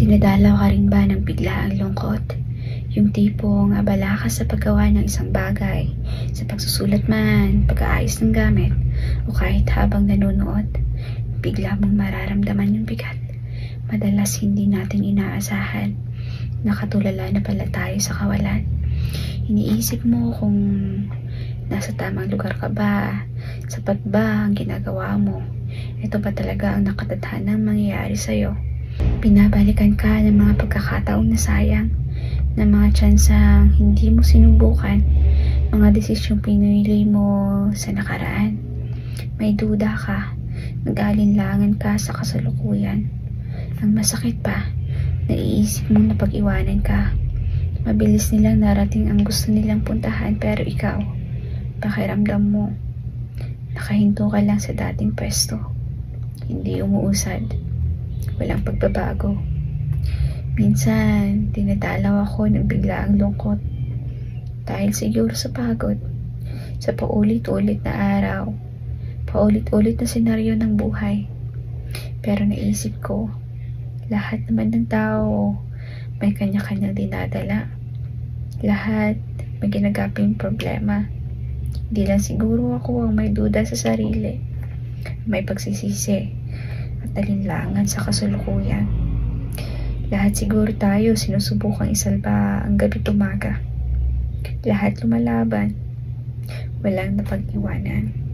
Dinadalaw ka rin ba ng biglaang lungkot? Yung tipong abala ka sa paggawa ng isang bagay, sa pagsusulat man, pag-aayos ng gamit, o kahit habang nanonood, bigla mong mararamdaman yung bigat. Madalas hindi natin inaasahan, nakatulala na pala tayo sa kawalan. Iniisip mo kung nasa tamang lugar ka ba, sapat ba ang ginagawa mo, ito ba talaga ang nakatadhanang mangyayari sa'yo? Pinabalikan ka ng mga pagkakataong nasayang, ng mga tsansang hindi mo sinubukan, mga desisyong pinili mo sa nakaraan. May duda ka, nag-aalinlangan ka sa kasalukuyan. Ang masakit pa, naiisip mong napag-iwanan ka. Mabilis nilang narating ang gusto nilang puntahan, pero ikaw, pakiramdam mo, nakahinto ka lang sa dating pwesto. Hindi umuusad, walang pagbabago. Minsan, dinadalaw ako ng biglaang lungkot. Dahil siguro sa pagod, sa paulit-ulit na araw, paulit-ulit na senaryo ng buhay. Pero naisip ko, lahat naman ng tao may kanya-kanyang dinadala. Lahat may ginagaping problema. Hindi lang siguro ako ang may duda sa sarili, may pagsisisi at alinlangan sa kasalukuyan. Lahat siguro tayo sinusubukang isalba ang gabi't umaga. Lahat lumalaban, walang napag-iwanan.